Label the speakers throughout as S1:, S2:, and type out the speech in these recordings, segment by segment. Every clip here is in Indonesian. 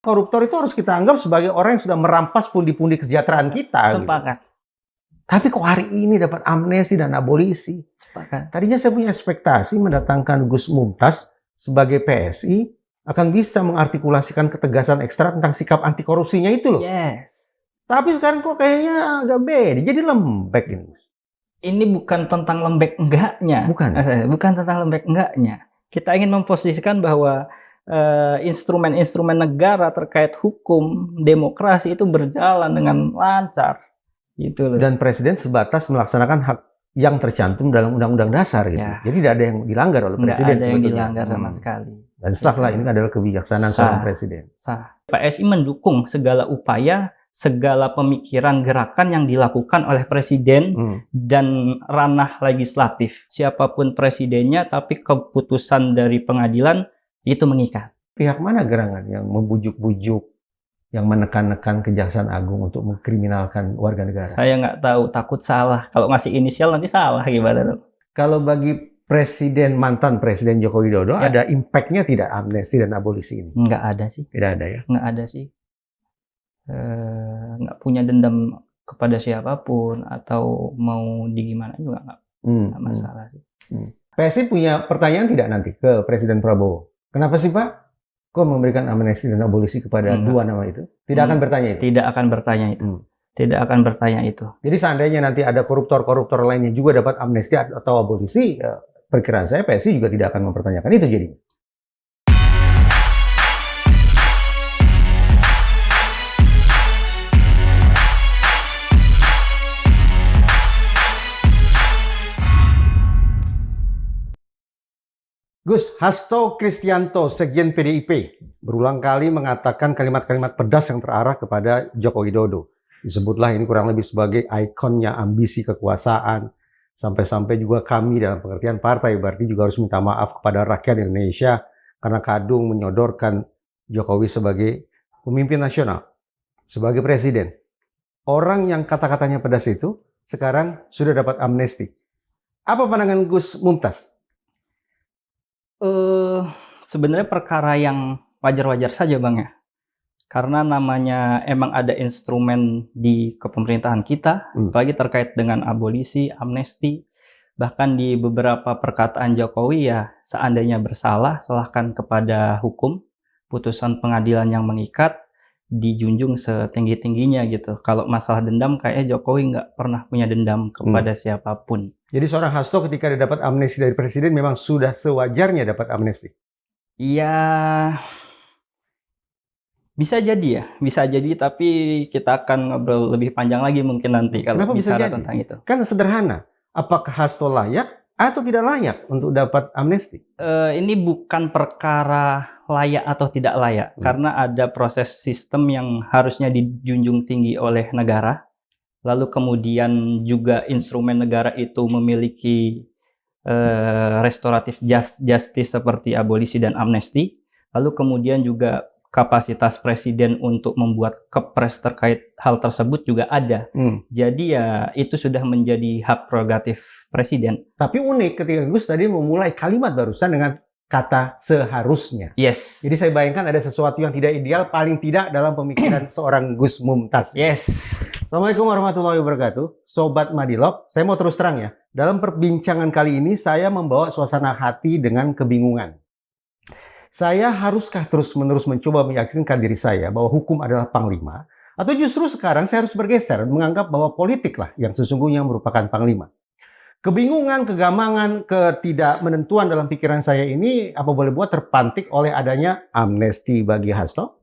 S1: Koruptor itu harus kita anggap sebagai orang yang sudah merampas pundi-pundi kesejahteraan kita.
S2: Sepakat.
S1: Gitu. Tapi kok hari ini dapat amnesti dan abolisi?
S2: Sepakat.
S1: Tadinya saya punya ekspektasi mendatangkan Gus Mumtaz sebagai PSI akan bisa mengartikulasikan ketegasan ekstra tentang sikap anti korupsinya itu loh.
S2: Yes.
S1: Tapi sekarang kok kayaknya agak beda, jadi lembek ini.
S2: Ini bukan tentang lembek enggaknya.
S1: Bukan.
S2: Bukan tentang lembek enggaknya. Kita ingin memposisikan bahwa instrumen-instrumen negara terkait hukum, demokrasi itu berjalan dengan lancar. Gitu loh.
S1: Dan presiden sebatas melaksanakan hak yang tercantum dalam undang-undang dasar gitu.
S2: Ya.
S1: Jadi tidak ada yang dilanggar oleh presiden.
S2: Nggak ada yang dilanggar sama sekali.
S1: Dan sahlah ini adalah kebijaksanaan seorang presiden.
S2: Sah. PSI mendukung segala upaya, segala pemikiran gerakan yang dilakukan oleh presiden dan ranah legislatif. Siapapun presidennya, tapi keputusan dari pengadilan itu mengikat.
S1: Pihak mana gerangan yang membujuk-bujuk, yang menekan-nekan Kejaksaan Agung untuk mengkriminalkan warga negara?
S2: Saya nggak tahu, takut salah. Kalau ngasih inisial nanti salah gimana?
S1: Kalau bagi mantan Presiden Joko Widodo, ya, ada impact-nya tidak amnesti dan abolisi ini?
S2: Nggak ada sih.
S1: Tidak ada ya?
S2: Nggak ada sih. Nggak punya dendam kepada siapapun atau mau di gimana juga nggak masalah sih.
S1: PSI punya pertanyaan tidak nanti ke Presiden Prabowo? Kenapa sih Pak? Kok memberikan amnesti dan abolisi kepada dua nama itu? Tidak akan bertanya itu?
S2: Tidak akan bertanya itu. Tidak akan bertanya itu.
S1: Jadi seandainya nanti ada koruptor-koruptor lainnya juga dapat amnesti atau abolisi, perkiraan saya PSI juga tidak akan mempertanyakan itu jadinya. Gus Hasto Kristianto, Sekjen PDIP, berulang kali mengatakan kalimat-kalimat pedas yang terarah kepada Joko Widodo. Disebutlah ini kurang lebih sebagai ikonnya ambisi kekuasaan. Sampai-sampai juga kami dalam pengertian partai berarti juga harus minta maaf kepada rakyat Indonesia karena kadung menyodorkan Jokowi sebagai pemimpin nasional, sebagai presiden. Orang yang kata-katanya pedas itu sekarang sudah dapat amnesti. Apa pandangan Gus Mumtaz?
S2: Sebenarnya perkara yang wajar-wajar saja Bang ya. Karena namanya emang ada instrumen di kepemerintahan kita, apalagi terkait dengan abolisi, amnesti. Bahkan di beberapa perkataan Jokowi ya seandainya bersalah, serahkan kepada hukum, putusan pengadilan yang mengikat, dijunjung setinggi-tingginya gitu. Kalau masalah dendam kayaknya Jokowi nggak pernah punya dendam kepada siapapun. Jadi
S1: seorang Hasto ketika dia dapat amnesti dari presiden memang sudah sewajarnya dapat amnesti?
S2: Iya, bisa jadi ya, bisa jadi, tapi kita akan ngobrol lebih panjang lagi mungkin nanti kalau bicara tentang itu.
S1: Kan sederhana, apakah Hasto layak atau tidak layak untuk dapat amnesti?
S2: Ini bukan perkara layak atau tidak layak, karena ada proses sistem yang harusnya dijunjung tinggi oleh negara. Lalu kemudian juga instrumen negara itu memiliki restoratif justice seperti abolisi dan amnesti. Lalu kemudian juga kapasitas presiden untuk membuat kepres terkait hal tersebut juga ada. Jadi ya itu sudah menjadi hak prerogatif presiden.
S1: Tapi unik ketika Gus tadi memulai kalimat barusan dengan kata seharusnya.
S2: Yes.
S1: Jadi saya bayangkan ada sesuatu yang tidak ideal paling tidak dalam pemikiran seorang Gus Mumtaz.
S2: Yes.
S1: Assalamualaikum warahmatullahi wabarakatuh. Sobat Madilog, saya mau terus terang ya. Dalam perbincangan kali ini saya membawa suasana hati dengan kebingungan. Saya haruskah terus-menerus mencoba meyakinkan diri saya bahwa hukum adalah panglima? Atau justru sekarang saya harus bergeser menganggap bahwa politiklah yang sesungguhnya merupakan panglima? Kebingungan, kegamangan, ketidakmenentuan dalam pikiran saya ini apa boleh buat terpantik oleh adanya amnesti bagi Hasto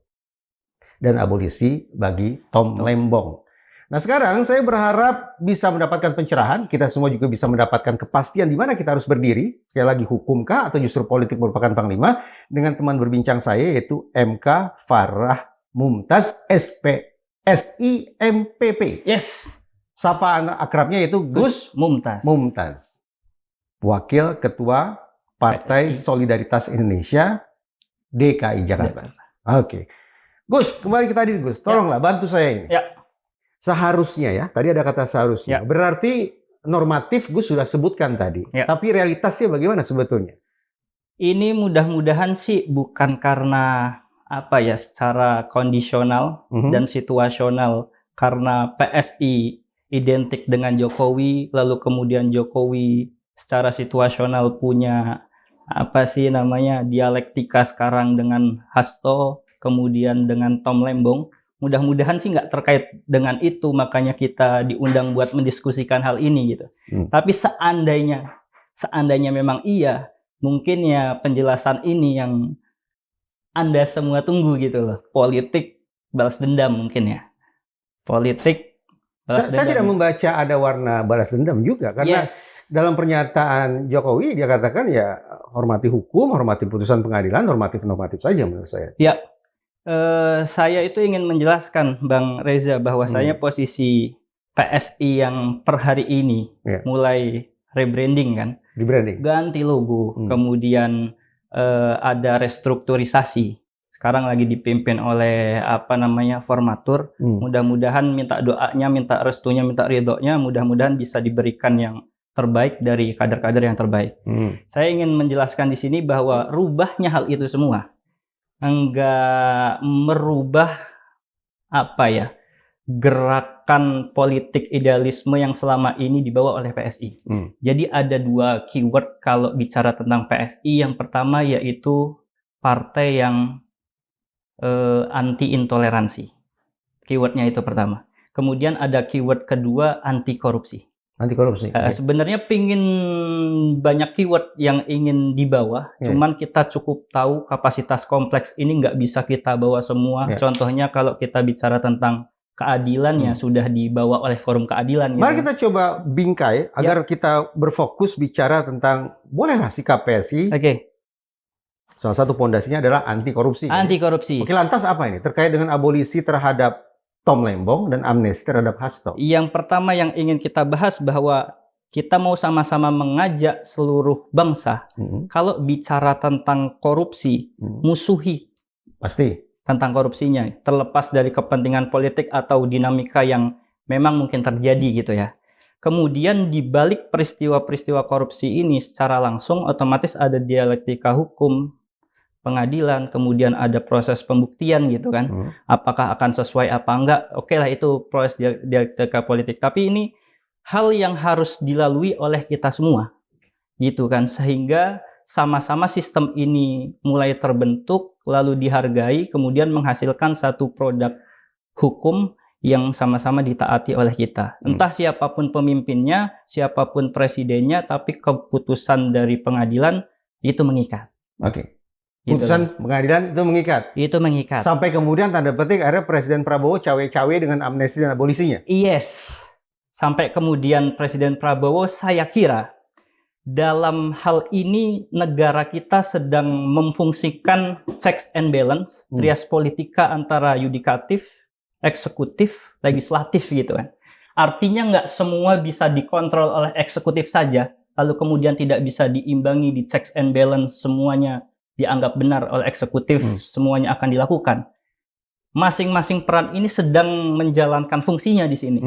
S1: dan abolisi bagi Tom Lembong. Nah sekarang saya berharap bisa mendapatkan pencerahan, kita semua juga bisa mendapatkan kepastian di mana kita harus berdiri, sekali lagi hukumkah atau justru politik merupakan panglima, dengan teman berbincang saya yaitu MK Farah Mumtaz, SPSI MPP.
S2: Yes.
S1: Sapaan akrabnya yaitu Gus Mumtaz. Wakil Ketua Partai Solidaritas Indonesia DKI Jakarta. Oke. Gus, kembali ke tadi Gus. Tolonglah bantu saya ini.
S2: Ya.
S1: Seharusnya ya, tadi ada kata seharusnya.
S2: Ya.
S1: Berarti normatif Gus sudah sebutkan tadi.
S2: Ya.
S1: Tapi realitasnya bagaimana sebetulnya?
S2: Ini mudah-mudahan sih bukan karena apa ya, secara kondisional dan situasional, karena PSI identik dengan Jokowi, lalu kemudian Jokowi secara situasional punya apa sih namanya, dialektika sekarang dengan Hasto, kemudian dengan Tom Lembong. Mudah-mudahan sih nggak terkait dengan itu, makanya kita diundang buat mendiskusikan hal ini gitu. Tapi seandainya memang iya, mungkin ya penjelasan ini yang Anda semua tunggu gitu loh. Politik balas dendam mungkin ya. Politik balas
S1: Saya
S2: dendam.
S1: tidak membaca ada warna balas dendam juga, karena dalam pernyataan Jokowi dia katakan ya hormati hukum, hormati putusan pengadilan, normatif-normatif saja menurut saya.
S2: Ya, saya itu ingin menjelaskan Bang Reza bahwasanya posisi PSI yang per hari ini mulai rebranding kan, ganti logo, kemudian ada restrukturisasi. Sekarang lagi dipimpin oleh apa namanya, formatur. Mudah-mudahan minta doanya, minta restunya, minta ridhonya, mudah-mudahan bisa diberikan yang terbaik dari kader-kader yang terbaik. Saya ingin menjelaskan di sini bahwa rubahnya hal itu semua enggak merubah apa ya, gerakan politik idealisme yang selama ini dibawa oleh PSI. Jadi ada dua keyword kalau bicara tentang PSI. Yang pertama yaitu partai yang anti intoleransi. Keywordnya itu pertama. Kemudian ada keyword kedua, anti korupsi.
S1: Anti korupsi.
S2: Sebenarnya pingin banyak keyword yang ingin dibawa, cuman kita cukup tahu kapasitas kompleks ini nggak bisa kita bawa semua. Contohnya kalau kita bicara tentang keadilan ya sudah dibawa oleh forum keadilan.
S1: Mari kita coba bingkai agar kita berfokus bicara tentang bolehlah sikap PSI. Salah satu pondasinya adalah anti korupsi.
S2: Anti korupsi.
S1: Oke, lantas apa ini terkait dengan abolisi terhadap Tom Lembong dan amnesti terhadap Hasto?
S2: Yang pertama yang ingin kita bahas bahwa kita mau sama-sama mengajak seluruh bangsa, kalau bicara tentang korupsi, musuhi
S1: pasti
S2: tentang korupsinya, terlepas dari kepentingan politik atau dinamika yang memang mungkin terjadi gitu ya. Kemudian di balik peristiwa-peristiwa korupsi ini secara langsung otomatis ada dialektika hukum, pengadilan, kemudian ada proses pembuktian gitu kan. Apakah akan sesuai apa enggak? Oke lah, itu proses dialektika politik. Tapi ini hal yang harus dilalui oleh kita semua. Gitu kan. Sehingga sama-sama sistem ini mulai terbentuk, lalu dihargai, kemudian menghasilkan satu produk hukum yang sama-sama ditaati oleh kita. Entah siapapun pemimpinnya, siapapun presidennya, tapi keputusan dari pengadilan itu mengikat.
S1: Putusan pengadilan itu mengikat.
S2: Itu mengikat.
S1: Sampai kemudian tanda petik akhirnya Presiden Prabowo cawe-cawe dengan amnesti dan abolisinya.
S2: Yes. Sampai kemudian Presiden Prabowo, saya kira dalam hal ini negara kita sedang memfungsikan checks and balance, trias politika antara yudikatif, eksekutif, legislatif gitu kan. Artinya nggak semua bisa dikontrol oleh eksekutif saja, lalu kemudian tidak bisa diimbangi di checks and balance, semuanya dianggap benar oleh eksekutif, semuanya akan dilakukan. Masing-masing peran ini sedang menjalankan fungsinya di sini.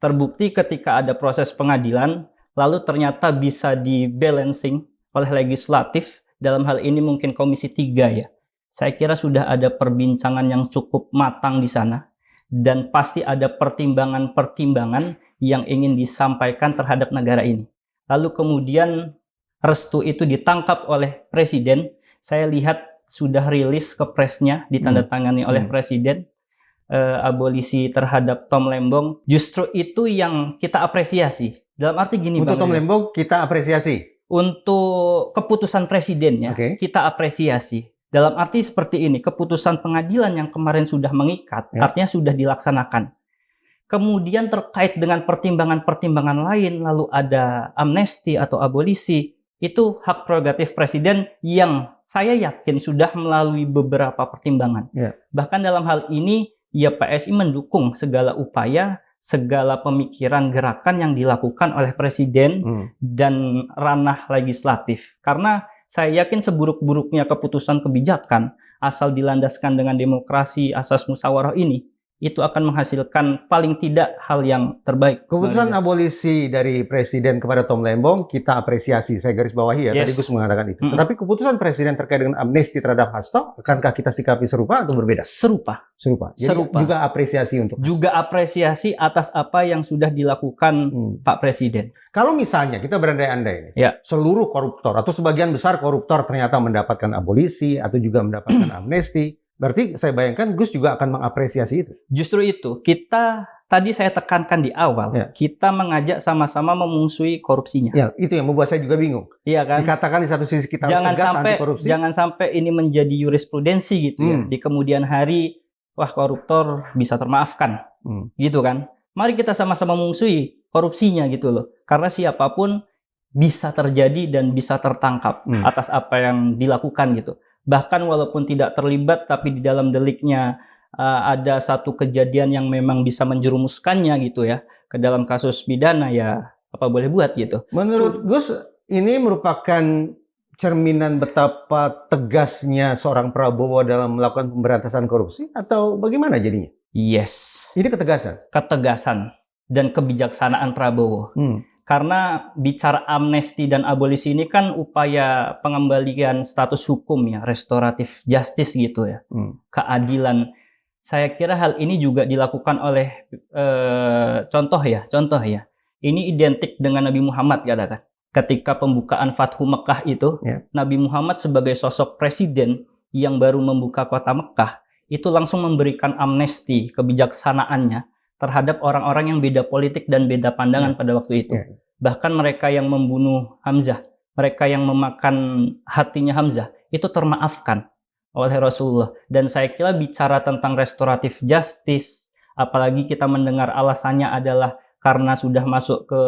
S2: Terbukti ketika ada proses pengadilan, lalu ternyata bisa di-balancing oleh legislatif, dalam hal ini mungkin Komisi 3 ya. Saya kira sudah ada perbincangan yang cukup matang di sana, dan pasti ada pertimbangan-pertimbangan yang ingin disampaikan terhadap negara ini. Lalu kemudian restu itu ditangkap oleh Presiden. Saya lihat sudah rilis ke presnya, ditandatangani oleh Presiden, abolisi terhadap Tom Lembong. Justru itu yang kita apresiasi. Dalam arti gini,
S1: untuk Tom Lembong kita apresiasi.
S2: Untuk keputusan Presidennya kita apresiasi. Dalam arti seperti ini, keputusan pengadilan yang kemarin sudah mengikat, artinya sudah dilaksanakan. Kemudian terkait dengan pertimbangan-pertimbangan lain, lalu ada amnesti atau abolisi, itu hak prerogatif Presiden yang saya yakin sudah melalui beberapa pertimbangan. Bahkan dalam hal ini, ya PSI mendukung segala upaya, segala pemikiran gerakan yang dilakukan oleh Presiden dan ranah legislatif. Karena saya yakin seburuk-buruknya keputusan kebijakan, asal dilandaskan dengan demokrasi, asas musyawarah ini, itu akan menghasilkan paling tidak hal yang terbaik.
S1: Keputusan abolisi dari Presiden kepada Tom Lembong kita apresiasi, saya garis bawahi ya, tadi Gus mengatakan itu. Tetapi keputusan Presiden terkait dengan amnesti terhadap Hasto, akankah kita sikapi serupa atau berbeda?
S2: Serupa.
S1: Jadi juga apresiasi untuk Hasto.
S2: Juga apresiasi atas apa yang sudah dilakukan Pak Presiden.
S1: Kalau misalnya kita berandai-andai ini, seluruh koruptor atau sebagian besar koruptor ternyata mendapatkan abolisi atau juga mendapatkan amnesti, berarti saya bayangkan Gus juga akan mengapresiasi itu.
S2: Justru itu, tadi saya tekankan di awal, kita mengajak sama-sama memusuhi korupsinya.
S1: Ya, itu yang membuat saya juga bingung.
S2: Iya kan?
S1: Dikatakan di satu sisi kita harus tegas anti korupsi.
S2: Jangan sampai ini menjadi jurisprudensi gitu ya. Di kemudian hari, wah koruptor bisa termaafkan. Gitu kan? Mari kita sama-sama memusuhi korupsinya gitu loh. Karena siapapun bisa terjadi dan bisa tertangkap atas apa yang dilakukan gitu. Bahkan walaupun tidak terlibat, tapi di dalam deliknya ada satu kejadian yang memang bisa menjerumuskannya gitu ya ke dalam kasus pidana, ya apa boleh buat gitu.
S1: Menurut Gus, ini merupakan cerminan betapa tegasnya seorang Prabowo dalam melakukan pemberantasan korupsi atau bagaimana jadinya?
S2: Yes.
S1: Ini ketegasan.
S2: Ketegasan dan kebijaksanaan Prabowo. Karena bicara amnesti dan abolisi ini kan upaya pengembalian status hukum ya, restoratif justice gitu ya, keadilan. Saya kira hal ini juga dilakukan oleh contoh ya. Ini identik dengan Nabi Muhammad katakan. Ketika pembukaan Fathu Mekah itu, Nabi Muhammad sebagai sosok presiden yang baru membuka kota Mekah itu langsung memberikan amnesti kebijaksanaannya terhadap orang-orang yang beda politik dan beda pandangan pada waktu itu. Bahkan mereka yang membunuh Hamzah, mereka yang memakan hatinya Hamzah, itu termaafkan oleh Rasulullah. Dan saya kira bicara tentang restoratif justice, apalagi kita mendengar alasannya adalah karena sudah masuk ke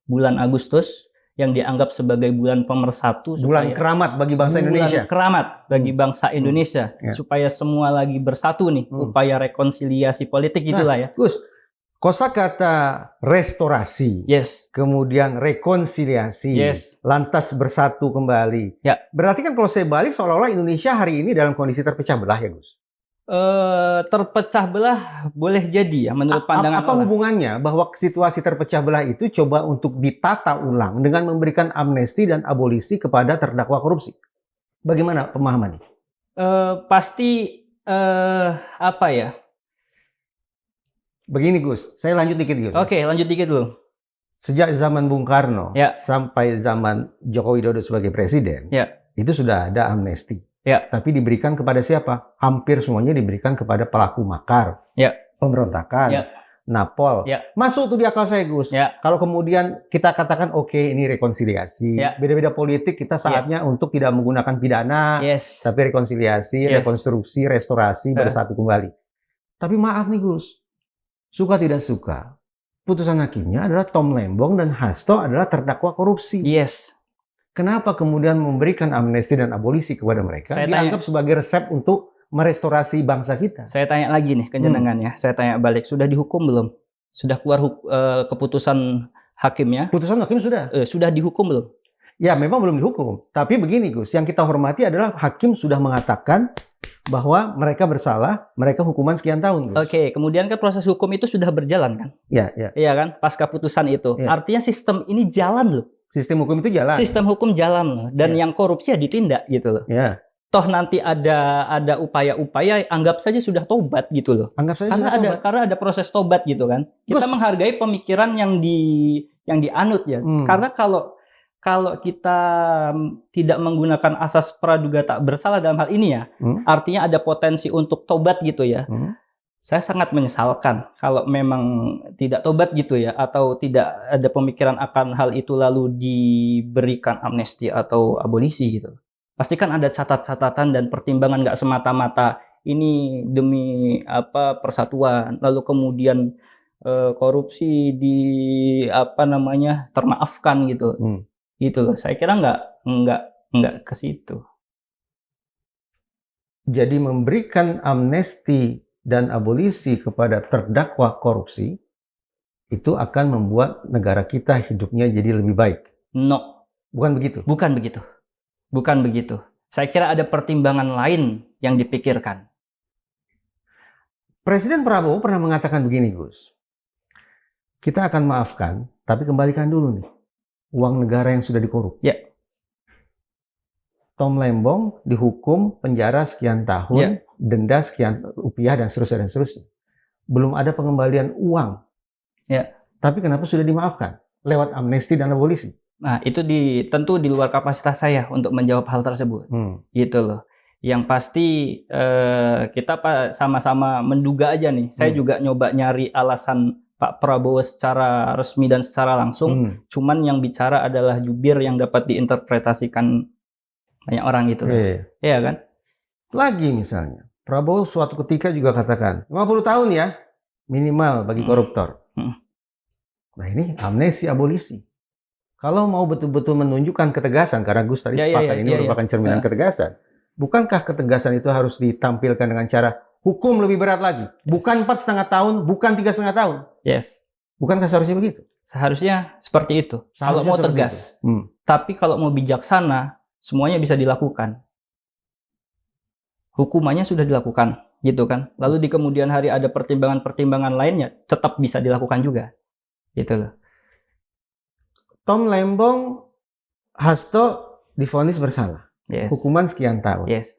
S2: bulan Agustus, yang dianggap sebagai bulan pemersatu.
S1: Bulan keramat bagi bangsa Indonesia.
S2: Bulan keramat bagi bangsa Indonesia. Supaya semua lagi bersatu nih, upaya rekonsiliasi politik itulah ya.
S1: Gus, kosakata restorasi, kemudian rekonsiliasi, lantas bersatu kembali. Berarti kan kalau saya balik seolah-olah Indonesia hari ini dalam kondisi terpecah belah ya Gus?
S2: Terpecah belah boleh jadi ya menurut pandangan
S1: apa hubungannya bahwa situasi terpecah belah itu coba untuk ditata ulang dengan memberikan amnesti dan abolisi kepada terdakwa korupsi? Bagaimana pemahamannya?
S2: Pasti apa ya?
S1: Begini Gus, saya lanjut dikit Gus.
S2: Oke, lanjut dikit dulu.
S1: Sejak zaman Bung Karno sampai zaman Joko Widodo sebagai presiden, itu sudah ada amnesti. Tapi diberikan kepada siapa? Hampir semuanya diberikan kepada pelaku makar, pemberontakan, napol. Masuk tuh di akal saya Gus. Kalau kemudian kita katakan oke, ini rekonsiliasi, beda-beda politik kita saatnya untuk tidak menggunakan pidana, tapi rekonsiliasi, rekonstruksi, restorasi, bersatu kembali. Tapi maaf nih Gus, suka tidak suka, putusan hakimnya adalah Tom Lembong dan Hasto adalah terdakwa korupsi. Kenapa kemudian memberikan amnesti dan abolisi kepada mereka dianggap sebagai resep untuk merestorasi bangsa kita?
S2: Saya tanya lagi nih ke jenengan ya. Saya tanya balik, sudah dihukum belum? Sudah keluar keputusan hakimnya?
S1: Putusan hakim sudah.
S2: Sudah dihukum belum?
S1: Ya, memang belum dihukum. Tapi begini Gus, yang kita hormati adalah hakim sudah mengatakan bahwa mereka bersalah, mereka hukuman sekian tahun. Gus.
S2: Oke, kemudian kan proses hukum itu sudah berjalan kan? Iya kan, pasca putusan itu. Artinya sistem ini jalan loh.
S1: Sistem hukum itu jalan.
S2: Sistem hukum jalan dan yang korupsi ya ditindak gitu loh. Toh nanti ada upaya-upaya, anggap saja sudah tobat gitu loh.
S1: Anggap saja
S2: karena ada proses tobat gitu kan. Kita menghargai pemikiran yang dianut ya. Karena kalau kita tidak menggunakan asas praduga tak bersalah dalam hal ini ya, artinya ada potensi untuk tobat gitu ya. Saya sangat menyesalkan kalau memang tidak tobat gitu ya, atau tidak ada pemikiran akan hal itu lalu diberikan amnesti atau abolisi gitu. Pastikan ada catatan dan pertimbangan, nggak semata-mata ini demi persatuan, lalu kemudian korupsi termaafkan gitu. Gitu loh. Saya kira nggak ke situ.
S1: Jadi memberikan amnesti dan abolisi kepada terdakwa korupsi itu akan membuat negara kita hidupnya jadi lebih baik.
S2: No.
S1: Bukan begitu?
S2: Bukan begitu. Bukan begitu. Saya kira ada pertimbangan lain yang dipikirkan.
S1: Presiden Prabowo pernah mengatakan begini, Gus. Kita akan maafkan, tapi kembalikan dulu nih uang negara yang sudah dikorup.
S2: Ya.
S1: Tom Lembong dihukum penjara sekian tahun, denda sekian rupiah dan seterusnya dan seterusnya. Belum ada pengembalian uang.
S2: Ya.
S1: Tapi kenapa sudah dimaafkan? Lewat amnesti dan abolisi.
S2: Nah, itu tentu di luar kapasitas saya untuk menjawab hal tersebut. Gitu loh. Yang pasti kita sama-sama menduga aja nih. Saya juga nyoba nyari alasan Pak Prabowo secara resmi dan secara langsung. Cuman yang bicara adalah jubir yang dapat diinterpretasikan banyak orang gitu. Iya kan?
S1: Lagi misalnya, Prabowo suatu ketika juga katakan 50 tahun ya minimal bagi koruptor. Nah ini amnesti abolisi. Kalau mau betul-betul menunjukkan ketegasan, karena Gus tadi sepakat ini merupakan cerminan ketegasan. Bukankah ketegasan itu harus ditampilkan dengan cara hukum lebih berat lagi? Bukan 4,5 tahun, bukan 3,5 tahun.
S2: Yes.
S1: Bukankah seharusnya begitu?
S2: Seharusnya seperti itu. Kalau mau tegas. Tapi kalau mau bijaksana, semuanya bisa dilakukan. Hukumannya sudah dilakukan, gitu kan. Lalu di kemudian hari ada pertimbangan-pertimbangan lainnya, tetap bisa dilakukan juga. Gitu loh.
S1: Tom Lembong, Hasto divonis bersalah.
S2: Yes.
S1: Hukuman sekian tahun.
S2: Yes.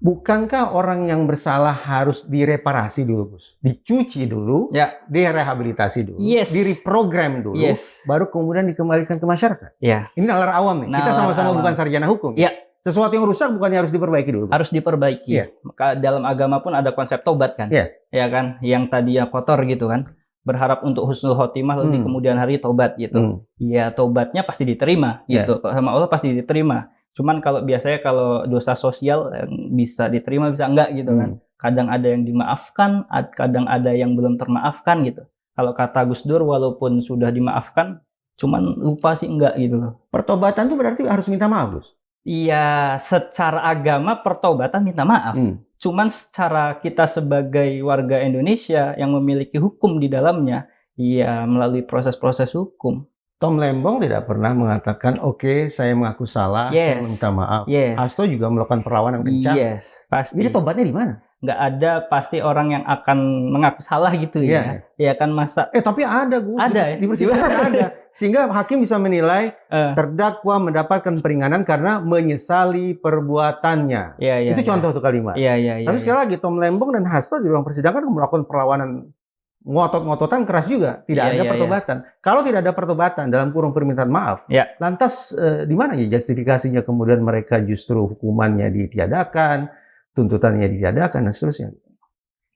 S1: Bukankah orang yang bersalah harus direparasi dulu, Gus? Dicuci dulu, direhabilitasi dulu, direprogram dulu, baru kemudian dikembalikan ke masyarakat. Ini nalar awam nih. Kita sama-sama bukan sarjana hukum. Sesuatu yang rusak bukannya harus diperbaiki dulu?
S2: Harus diperbaiki. Maka dalam agama pun ada konsep tobat kan? Ya kan? Yang tadinya kotor gitu kan? Berharap untuk husnul khotimah lalu di kemudian hari tobat gitu. Ya tobatnya pasti diterima gitu. Sama Allah pasti diterima. Cuman kalau biasanya kalau dosa sosial bisa diterima bisa enggak gitu kan. Kadang ada yang dimaafkan, kadang ada yang belum termaafkan gitu. Kalau kata Gus Dur walaupun sudah dimaafkan, cuman lupa sih enggak gitu loh.
S1: Pertobatan tuh berarti harus minta maaf, Gus?
S2: Iya, secara agama pertobatan minta maaf. Cuman secara kita sebagai warga Indonesia yang memiliki hukum di dalamnya, ya melalui proses-proses hukum.
S1: Tom Lembong tidak pernah mengatakan, oke, saya mengaku salah, saya minta maaf. Hasto juga melakukan perlawanan kencang.
S2: Pasti.
S1: Jadi tobatnya di mana?
S2: Nggak ada pasti orang yang akan mengaku salah gitu ya. Ya kan masa.
S1: Tapi ada, Gus.
S2: Ada
S1: di persidangan ada. Sehingga hakim bisa menilai terdakwa mendapatkan peringanan karena menyesali perbuatannya. Itu contoh tuh kalimat. Tapi sekali lagi, Tom Lembong dan Hasto di ruang persidangan melakukan perlawanan ngotot-ngototan keras juga, tidak ada pertobatan. Kalau tidak ada pertobatan dalam kurung permintaan maaf, lantas di mana ya justifikasinya kemudian mereka justru hukumannya ditiadakan, tuntutannya ditiadakan dan seterusnya?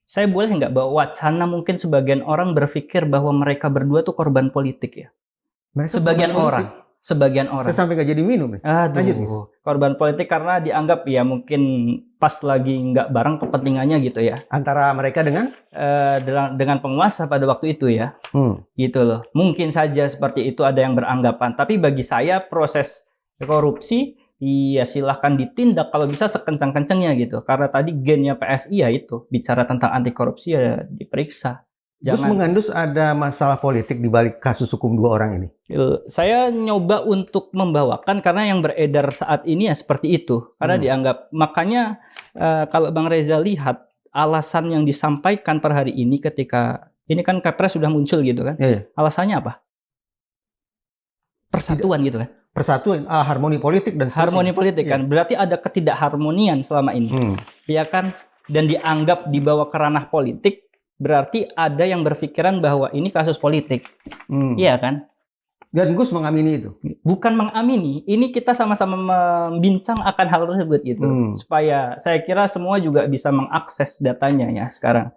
S2: Saya boleh nggak bawa wacana mungkin sebagian orang berpikir bahwa mereka berdua tuh korban politik ya? Sebagian orang. Saya sampai nggak jadi minum. Aduh, korban politik karena dianggap ya mungkin pas lagi nggak bareng kepentingannya gitu ya.
S1: Antara mereka dengan
S2: penguasa pada waktu itu ya. Gitu loh. Mungkin saja seperti itu ada yang beranggapan. Tapi bagi saya proses korupsi ya silahkan ditindak kalau bisa sekencang-kencangnya gitu. Karena tadi gennya PSI ya itu bicara tentang anti korupsi ya diperiksa.
S1: Gus mengandus ada masalah politik di balik kasus hukum dua orang ini.
S2: Saya nyoba untuk membawakan karena yang beredar saat ini ya seperti itu. Karena dianggap, makanya kalau Bang Reza lihat alasan yang disampaikan per hari ini ketika, ini kan Kepres sudah muncul gitu kan. Alasannya apa? Persatuan gitu kan.
S1: Persatuan, harmoni politik dan seterusnya.
S2: Harmoni politik kan. Berarti ada ketidakharmonian selama ini. Ya kan? Dan dianggap dibawa ke ranah politik. Berarti ada yang berpikiran bahwa ini kasus politik. Iya kan?
S1: Dan Gus mengamini itu?
S2: Bukan mengamini. Ini kita sama-sama membincang akan hal tersebut gitu. Supaya saya kira semua juga bisa mengakses datanya ya sekarang.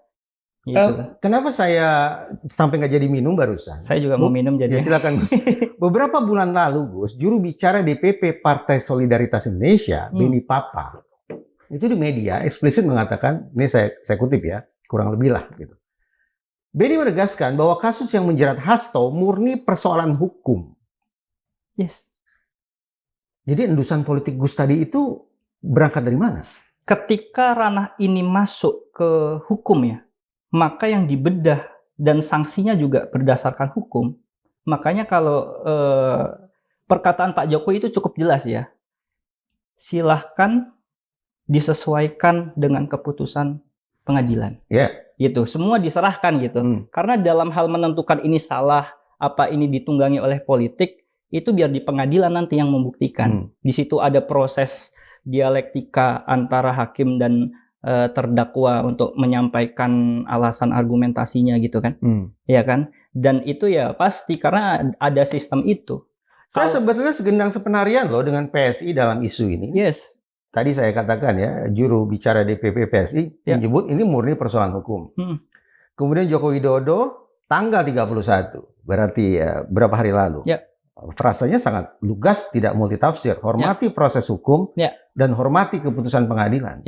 S2: Gitu.
S1: Kenapa saya sampai nggak jadi minum barusan?
S2: Saya juga mau minum jadi.
S1: Ya, silakan Gus. Beberapa bulan lalu Gus, juru bicara DPP Partai Solidaritas Indonesia, Beni Papa, itu di media eksplisit mengatakan, ini saya kutip ya, kurang lebih lah gitu. Beni menegaskan bahwa kasus yang menjerat Hasto murni persoalan hukum. Jadi endusan politik Gus tadi itu berangkat dari mana?
S2: Ketika ranah ini masuk ke hukum ya, maka yang dibedah dan sanksinya juga berdasarkan hukum. Makanya kalau perkataan Pak Jokowi itu cukup jelas ya. Silahkan disesuaikan dengan keputusan pengadilan. gitu. Semua diserahkan gitu. Karena dalam hal menentukan ini salah, apa ini ditunggangi oleh politik, itu biar di pengadilan nanti yang membuktikan. Di situ ada proses dialektika antara hakim dan terdakwa untuk menyampaikan alasan argumentasinya gitu kan. Ya kan? Dan itu ya pasti karena ada sistem itu.
S1: Saya sebetulnya segendang sepenarian loh dengan PSI dalam isu ini.
S2: Yes.
S1: Tadi saya katakan ya, juru bicara DPP PSI menyebut ini murni persoalan hukum. Kemudian Joko Widodo tanggal 31, berarti berapa hari lalu. Frasanya sangat lugas, tidak multitafsir. Hormati proses hukum dan hormati keputusan pengadilan.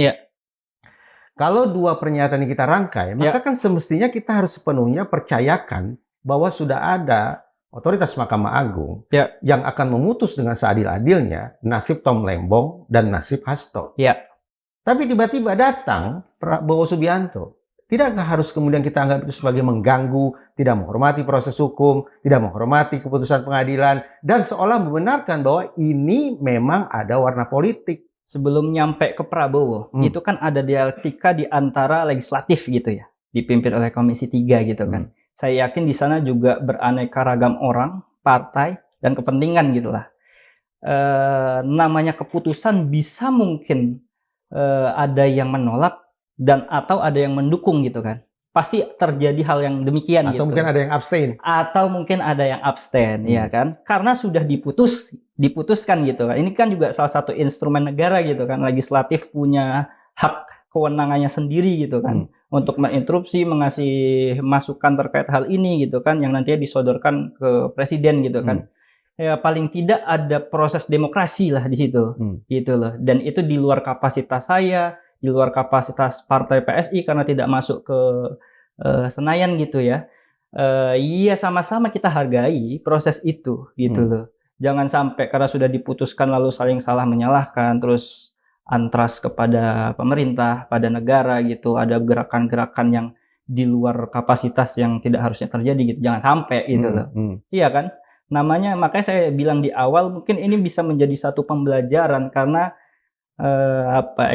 S1: Kalau dua pernyataan ini kita rangkai, maka kan semestinya kita harus sepenuhnya percayakan bahwa sudah ada otoritas Mahkamah Agung yang akan memutus dengan seadil-adilnya nasib Tom Lembong dan nasib Hasto. Tapi tiba-tiba datang Prabowo Subianto. Tidakkah harus kemudian kita anggap itu sebagai mengganggu, tidak menghormati proses hukum, tidak menghormati keputusan pengadilan, dan seolah membenarkan bahwa ini memang ada warna politik?
S2: Sebelum nyampe ke Prabowo, itu kan ada dialektika di antara legislatif gitu ya, dipimpin oleh Komisi 3 gitu kan. Saya yakin di sana juga beraneka ragam orang, partai, dan kepentingan gitulah. Namanya keputusan bisa mungkin ada yang menolak dan atau ada yang mendukung gitu kan. Pasti terjadi hal yang demikian
S1: atau
S2: gitu.
S1: Mungkin ada yang abstain.
S2: Atau mungkin ada yang abstain, ya kan? Karena sudah diputuskan gitu kan. Ini kan juga salah satu instrumen negara gitu kan. Legislatif punya hak kewenangannya sendiri gitu kan. Untuk menginterupsi, mengasih masukan terkait hal ini gitu kan. Yang nantinya disodorkan ke presiden gitu kan. Ya paling tidak ada proses demokrasi lah di situ. Gitu loh. Dan itu di luar kapasitas saya, di luar kapasitas partai PSI karena tidak masuk ke Senayan gitu ya. Iya sama-sama kita hargai proses itu gitu loh. Jangan sampai karena sudah diputuskan lalu saling salah menyalahkan, terus antras kepada pemerintah, pada negara gitu. Ada gerakan-gerakan yang di luar kapasitas yang tidak harusnya terjadi gitu. Jangan sampai gitu loh. Iya kan? Namanya makanya saya bilang di awal mungkin ini bisa menjadi satu pembelajaran karena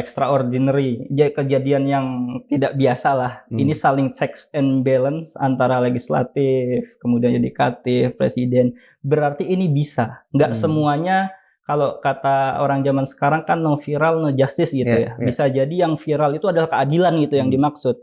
S2: extraordinary kejadian yang tidak biasa lah. Ini saling checks and balance antara legislatif, kemudian yudikatif, presiden. Berarti ini bisa. Nggak semuanya kalau kata orang zaman sekarang kan no viral no justice gitu ya. Bisa jadi yang viral itu adalah keadilan gitu yang dimaksud.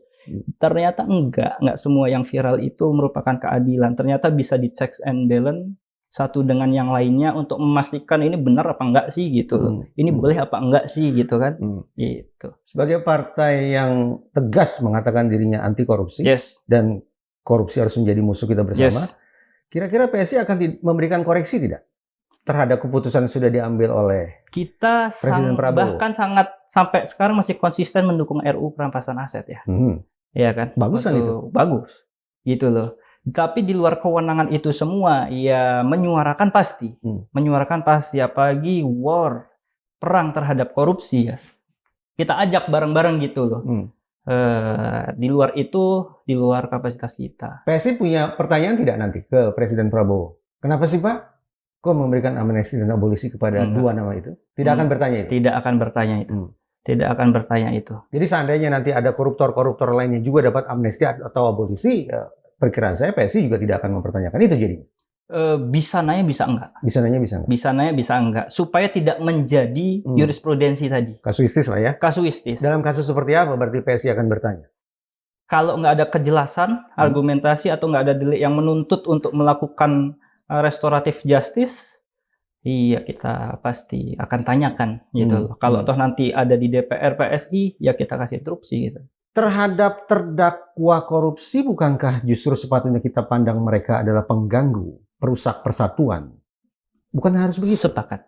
S2: Ternyata nggak semua yang viral itu merupakan keadilan. Ternyata bisa di checks and balance satu dengan yang lainnya untuk memastikan ini benar apa enggak sih gitu. Ini boleh apa enggak sih gitu kan. Gitu.
S1: Sebagai partai yang tegas mengatakan dirinya anti korupsi dan korupsi harus menjadi musuh kita bersama. Kira-kira PSI akan memberikan koreksi tidak terhadap keputusan yang sudah diambil oleh
S2: kita
S1: Presiden Prabowo?
S2: Bahkan sangat sampai sekarang masih konsisten mendukung RUU perampasan aset ya. Iya kan?
S1: Bagus kan itu?
S2: Bagus. Gitu loh. Tapi di luar kewenangan itu semua, ya menyuarakan pasti. Menyuarakan pasti, apalagi war, perang terhadap korupsi ya. Kita ajak bareng-bareng gitu loh. Di luar itu, di luar kapasitas kita.
S1: PSI punya pertanyaan tidak nanti ke Presiden Prabowo? Kenapa sih Pak? Kok memberikan amnesti dan abolisi kepada dua nama itu? Tidak akan bertanya itu?
S2: Tidak akan bertanya itu. Tidak akan bertanya itu.
S1: Jadi seandainya nanti ada koruptor-koruptor lainnya juga dapat amnesti atau abolisi, perkiraan saya PSI juga tidak akan mempertanyakan itu jadinya.
S2: Bisa nanya, bisa enggak.
S1: Bisa nanya, bisa enggak.
S2: Bisa nanya, bisa enggak. Supaya tidak menjadi jurisprudensi tadi.
S1: Kasuistis lah ya.
S2: Kasuistis.
S1: Dalam kasus seperti apa berarti PSI akan bertanya?
S2: Kalau nggak ada kejelasan, argumentasi, atau nggak ada delik yang menuntut untuk melakukan restoratif justice, iya kita pasti akan tanyakan gitu loh. Kalau toh nanti ada di DPR PSI, ya kita kasih instruksi gitu.
S1: Terhadap terdakwa korupsi, bukankah justru sepatutnya kita pandang mereka adalah pengganggu, perusak persatuan? Bukan harus begitu?
S2: Sepakat.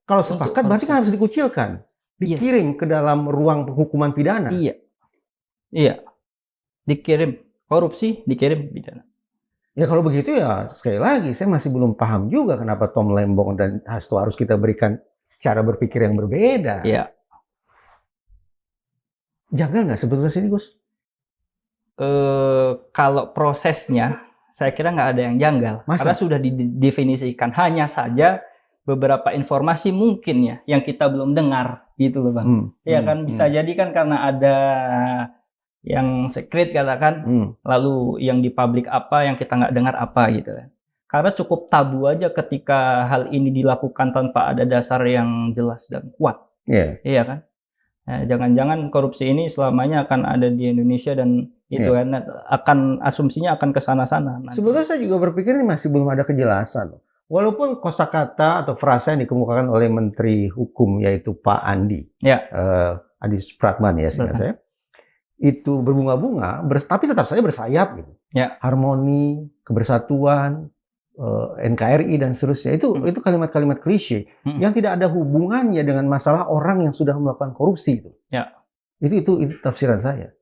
S1: Kalau sepakat berarti kan harus dikucilkan, dikirim ke dalam ruang hukuman pidana.
S2: Iya. Dikirim korupsi, dikirim pidana.
S1: Ya kalau begitu ya sekali lagi saya masih belum paham juga kenapa Tom Lembong dan Hasto harus kita berikan cara berpikir yang berbeda.
S2: Iya.
S1: Janggal nggak sebetulnya sini, Gus?
S2: Kalau prosesnya, saya kira nggak ada yang janggal.
S1: Masa?
S2: Karena sudah didefinisikan. Hanya saja beberapa informasi mungkin ya, yang kita belum dengar, gitu loh Bang. Ya kan, bisa jadi kan karena ada yang secret katakan, lalu yang di publik apa, yang kita nggak dengar apa gitu kan. Karena cukup tabu aja ketika hal ini dilakukan tanpa ada dasar yang jelas dan kuat. Iya kan? Nah, jangan-jangan korupsi ini selamanya akan ada di Indonesia dan itu kan akan asumsinya akan ke sana-sana.
S1: Sebetulnya saya juga berpikir ini masih belum ada kejelasan. Walaupun kosakata atau frasa yang dikemukakan oleh Menteri Hukum yaitu Pak Andi, Andi Supratman ya seingat saya, itu berbunga-bunga, tapi tetap saja bersayap gitu. Harmoni, kebersatuan, NKRI dan seterusnya itu kalimat-kalimat klise yang tidak ada hubungannya dengan masalah orang yang sudah melakukan korupsi itu. Itu tafsiran saya.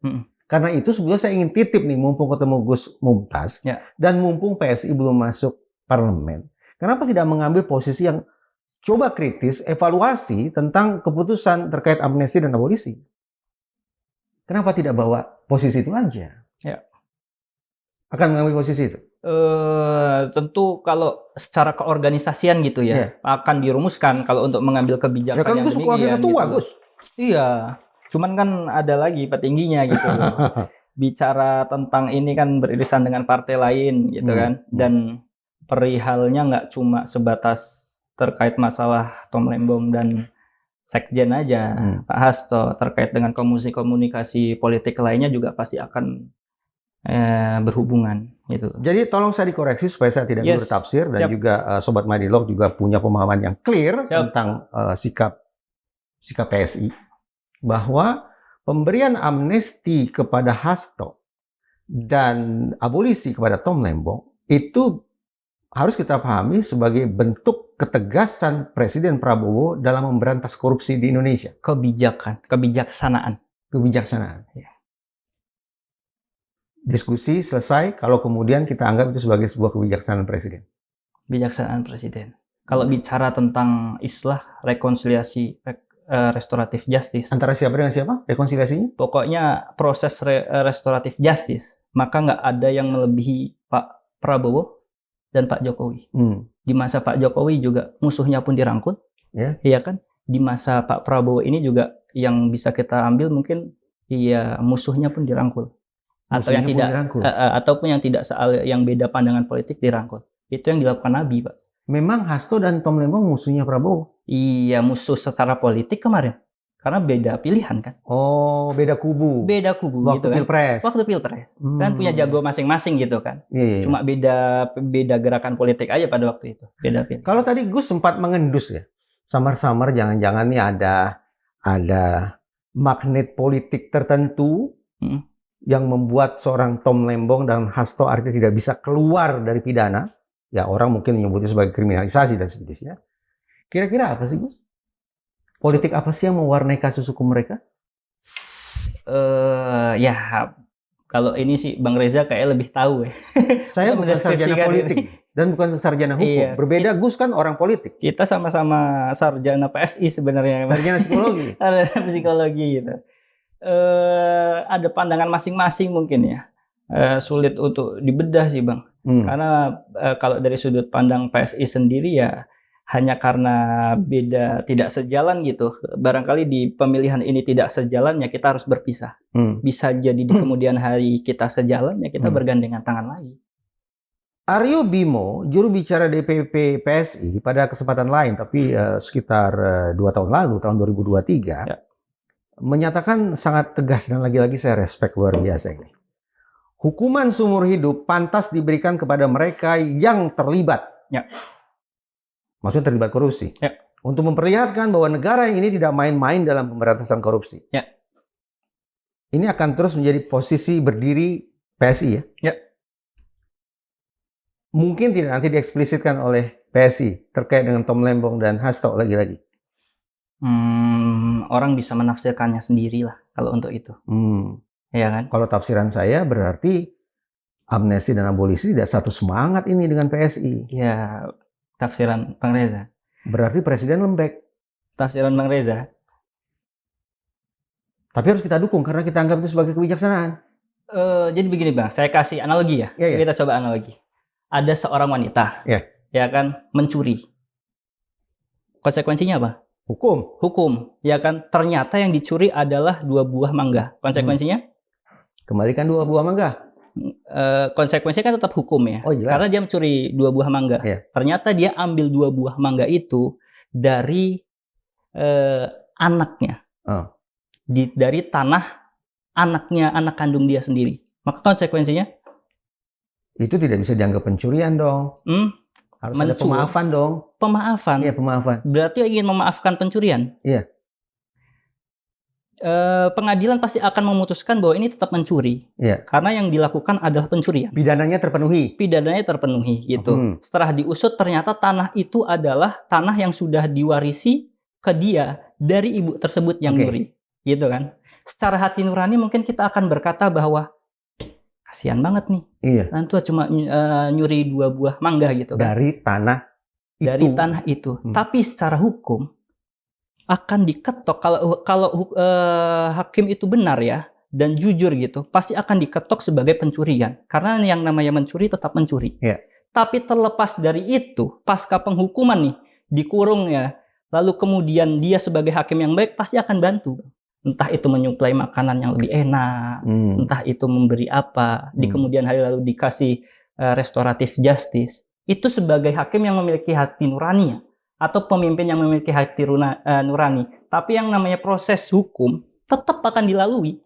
S1: Karena itu sebetulnya saya ingin titip nih, mumpung ketemu Gus Mumtaz dan mumpung PSI belum masuk parlemen, kenapa tidak mengambil posisi yang coba kritis, evaluasi tentang keputusan terkait amnesti dan abolisi? Kenapa tidak bawa posisi itu aja? Akan mengambil posisi itu?
S2: Tentu kalau secara keorganisasian gitu ya, akan dirumuskan kalau untuk mengambil kebijakan
S1: ya kan
S2: yang
S1: Gus wakil ketua, Gus.
S2: Iya, cuman kan ada lagi petingginya gitu. Bicara tentang ini kan beririsan dengan partai lain gitu kan, dan perihalnya nggak cuma sebatas terkait masalah Tom Lembong dan Sekjen aja, Pak Hasto, terkait dengan komunikasi politik lainnya juga pasti akan berhubungan gitu.
S1: Jadi tolong saya dikoreksi supaya saya tidak bertafsir dan juga Sobat Madilog juga punya pemahaman yang clear tentang sikap PSI bahwa pemberian amnesti kepada Hasto dan abolisi kepada Tom Lembong itu harus kita pahami sebagai bentuk ketegasan Presiden Prabowo dalam memberantas korupsi di Indonesia.
S2: Kebijaksanaan.
S1: Ya. Diskusi selesai kalau kemudian kita anggap itu sebagai sebuah kebijaksanaan Presiden.
S2: Kebijaksanaan Presiden. Kalau bicara tentang islah, rekonsiliasi, restoratif justice.
S1: Antara siapa dengan siapa rekonsiliasinya?
S2: Pokoknya proses restoratif justice. Maka nggak ada yang melebihi Pak Prabowo dan Pak Jokowi. Di masa Pak Jokowi juga musuhnya pun dirangkul. Iya kan? Di masa Pak Prabowo ini juga yang bisa kita ambil mungkin musuhnya pun dirangkul. Atau yang tidak ataupun yang tidak yang beda pandangan politik dirangkul. Itu yang dilakukan Nabi, Pak.
S1: Memang Hasto dan Tom Lembong musuhnya Prabowo?
S2: Iya, musuh secara politik kemarin. Karena beda pilihan kan.
S1: Oh, beda kubu.
S2: Beda kubu
S1: waktu
S2: gitu kan.
S1: Pilpres.
S2: Waktu Pilpres. Kan punya jago masing-masing gitu kan. Cuma beda gerakan politik aja pada waktu itu. Beda pilih.
S1: Kalau tadi Gus sempat mengendus ya. Samar-samar jangan-jangan nih ada magnet politik tertentu yang membuat seorang Tom Lembong dan Hasto artinya tidak bisa keluar dari pidana. Ya orang mungkin menyebutnya sebagai kriminalisasi dan seterusnya. Kira-kira apa sih Gus? Politik apa sih yang mewarnai kasus hukum mereka?
S2: Ya kalau ini sih Bang Reza kayak lebih tahu ya.
S1: Saya bukan sarjana politik dan bukan sarjana hukum.
S2: Iya.
S1: Berbeda Gus kan orang politik.
S2: Kita sama-sama sarjana PSI sebenarnya.
S1: Sarjana psikologi.
S2: Sarjana psikologi gitu. Ada pandangan masing-masing mungkin ya. Sulit untuk dibedah sih Bang. Karena kalau dari sudut pandang PSI sendiri ya hanya karena beda tidak sejalan gitu. Barangkali di pemilihan ini tidak sejalan ya kita harus berpisah. Bisa jadi di kemudian hari kita sejalan ya kita bergandengan tangan lagi.
S1: Aryo Bimo, juru bicara DPP PSI pada kesempatan lain tapi sekitar 2 tahun lalu, tahun 2023, menyatakan sangat tegas dan lagi-lagi saya respect luar biasa ini. Hukuman seumur hidup pantas diberikan kepada mereka yang terlibat. Maksudnya terlibat korupsi. Untuk memperlihatkan bahwa negara yang ini tidak main-main dalam pemberantasan korupsi. Ini akan terus menjadi posisi berdiri PSI ya? Mungkin tidak nanti dieksplisitkan oleh PSI terkait dengan Tom Lembong dan Hasto lagi-lagi.
S2: Orang bisa menafsirkannya sendiri lah kalau untuk itu. Ya kan?
S1: Kalau tafsiran saya berarti amnesti dan abolisi tidak satu semangat ini dengan PSI.
S2: Ya, tafsiran Bang Reza.
S1: Berarti presiden lembek.
S2: Tafsiran Bang Reza.
S1: Tapi harus kita dukung karena kita anggap itu sebagai kebijaksanaan.
S2: Jadi begini Bang, saya kasih analogi ya. Kita coba analogi. Ada seorang wanita, ya kan, mencuri. Konsekuensinya apa?
S1: Hukum.
S2: Ya kan, ternyata yang dicuri adalah 2 buah mangga. Konsekuensinya?
S1: Kembalikan 2 buah mangga.
S2: Konsekuensinya kan tetap hukum ya.
S1: Oh, jelas.
S2: Karena dia mencuri 2 buah mangga.
S1: Iya.
S2: Ternyata dia ambil 2 buah mangga itu dari anaknya.
S1: Oh.
S2: Dari tanah anaknya, anak kandung dia sendiri. Maka konsekuensinya
S1: Itu tidak bisa dianggap pencurian dong. Harus ada
S2: mencuri.
S1: pemaafan dong.
S2: Pemaafan.
S1: Iya, pemaafan.
S2: Berarti ingin memaafkan pencurian.
S1: Iya.
S2: Pengadilan pasti akan memutuskan bahwa ini tetap mencuri.
S1: Iya.
S2: Karena yang dilakukan adalah pencurian.
S1: Pidananya terpenuhi.
S2: Pidananya terpenuhi gitu. Setelah diusut ternyata tanah itu adalah tanah yang sudah diwarisi ke dia dari ibu tersebut yang nyuri. Gitu kan. Secara hati nurani mungkin kita akan berkata bahwa kasihan banget nih.
S1: Iya.
S2: Nanti cuma nyuri 2 buah mangga gitu kan.
S1: Dari tanah itu.
S2: Dari tanah itu. Tapi secara hukum akan diketok kalau hakim itu benar ya dan jujur gitu, pasti akan diketok sebagai pencurian. Karena yang namanya mencuri tetap mencuri.
S1: Iya.
S2: Tapi terlepas dari itu, pasca penghukuman nih, dikurung ya, lalu kemudian dia sebagai hakim yang baik pasti akan bantu. Entah itu menyuplai makanan yang lebih enak, entah itu memberi apa, di kemudian hari lalu dikasih restoratif justice. Itu sebagai hakim yang memiliki hati nurani ya, atau pemimpin yang memiliki hati nurani. Tapi yang namanya proses hukum tetap akan dilalui,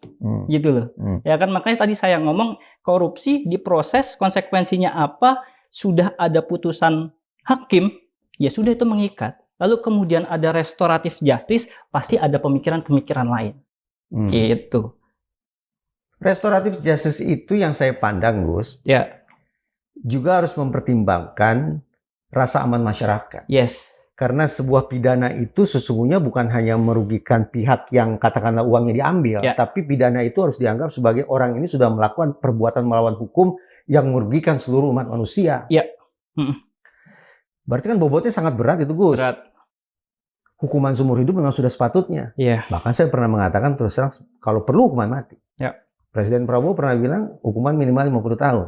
S2: gitu loh. Ya kan, makanya tadi saya ngomong korupsi diproses, konsekuensinya apa, sudah ada putusan hakim, ya sudah itu mengikat. Lalu kemudian ada restoratif justice, pasti ada pemikiran-pemikiran lain. Gitu.
S1: Restoratif justice itu yang saya pandang, Gus,
S2: Ya.
S1: juga harus mempertimbangkan rasa aman masyarakat.
S2: Yes.
S1: Karena sebuah pidana itu sesungguhnya bukan hanya merugikan pihak yang katakanlah uangnya diambil, tapi pidana itu harus dianggap sebagai orang ini sudah melakukan perbuatan melawan hukum yang merugikan seluruh umat manusia.
S2: Ya.
S1: Berarti kan bobotnya sangat berat itu, Gus.
S2: Berat.
S1: Hukuman seumur hidup memang sudah sepatutnya.
S2: Iya.
S1: Bahkan saya pernah mengatakan terus terang kalau perlu hukuman mati.
S2: Ya.
S1: Presiden Prabowo pernah bilang hukuman minimal 50 tahun.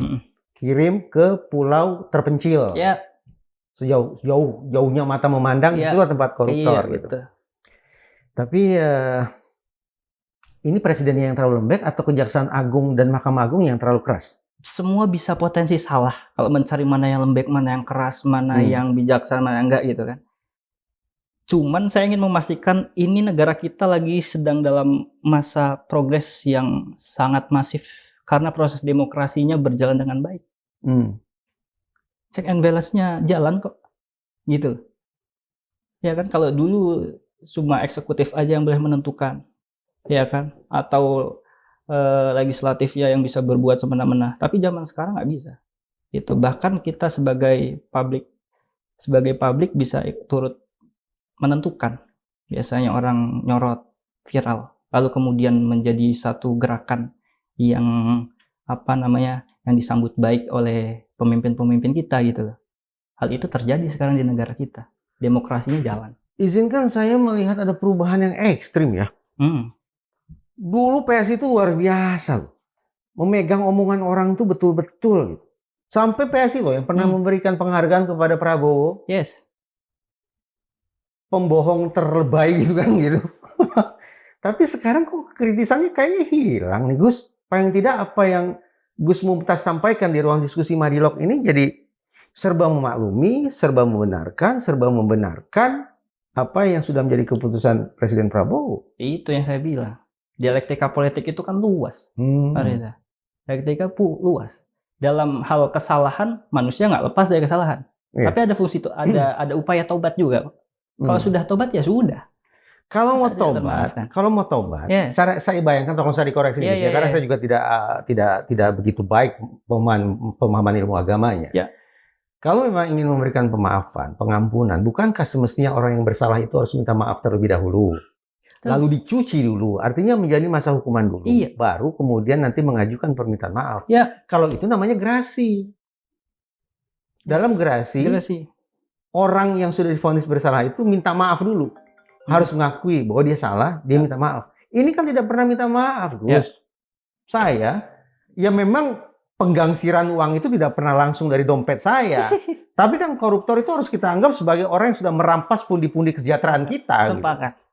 S1: Kirim ke pulau terpencil.
S2: Ya.
S1: Jauhnya mata memandang, itulah tempat koruptor gitu.
S2: Betul.
S1: Tapi ini presidennya yang terlalu lembek atau Kejaksaan Agung dan Mahkamah Agung yang terlalu keras?
S2: Semua bisa potensi salah kalau mencari mana yang lembek, mana yang keras, mana yang bijaksana, mana yang enggak gitu kan. Cuman saya ingin memastikan ini negara kita lagi sedang dalam masa progres yang sangat masif karena proses demokrasinya berjalan dengan baik. Check and balance-nya jalan kok. Gitu. Ya kan, kalau dulu cuma eksekutif aja yang boleh menentukan. Ya kan? Atau legislatifnya yang bisa berbuat semena-mena. Tapi zaman sekarang nggak bisa. Gitu. Bahkan kita sebagai publik bisa turut menentukan. Biasanya orang nyorot viral, lalu kemudian menjadi satu gerakan yang yang disambut baik oleh pemimpin-pemimpin kita gitu loh. Hal itu terjadi sekarang di negara kita. Demokrasinya jalan.
S1: Izinkan saya melihat ada perubahan yang ekstrim ya. Dulu PSI itu luar biasa loh. Memegang omongan orang tuh betul-betul gitu. Sampai PSI loh yang pernah memberikan penghargaan kepada Prabowo.
S2: Yes.
S1: Pembohong terlebay gitu kan gitu. Tapi sekarang kok kritisannya kayaknya hilang nih Gus. Paling tidak apa yang Gus Mumtaz sampaikan di ruang diskusi Madilog ini jadi serba memaklumi, serba membenarkan apa yang sudah menjadi keputusan Presiden Prabowo. Itu
S2: yang saya bilang. Dialektika politik itu kan luas, Pak Reza. Dialektika luas. Dalam hal kesalahan, manusia nggak lepas dari kesalahan. Tapi ada fungsi itu, ada upaya tobat juga. Kalau sudah tobat ya sudah.
S1: Kalau mau tobat, saya bayangkan, tolong saya dikoreksi karena saya juga tidak begitu baik pemahaman ilmu agamanya. Kalau memang ingin memberikan pemaafan, pengampunan, bukankah semestinya orang yang bersalah itu harus minta maaf terlebih dahulu? Lalu dicuci dulu, artinya menjadi masa hukuman dulu. Baru kemudian nanti mengajukan permintaan maaf. Kalau itu namanya gerasi. Dalam gerasi, orang yang sudah divonis bersalah itu minta maaf dulu. Harus mengakui bahwa dia salah, dia minta maaf. Ini kan tidak pernah minta maaf, Gus. Saya, ya memang penggangsiran uang itu tidak pernah langsung dari dompet saya. Tapi kan koruptor itu harus kita anggap sebagai orang yang sudah merampas pundi-pundi kesejahteraan kita.
S2: Sepakat.
S1: Gitu.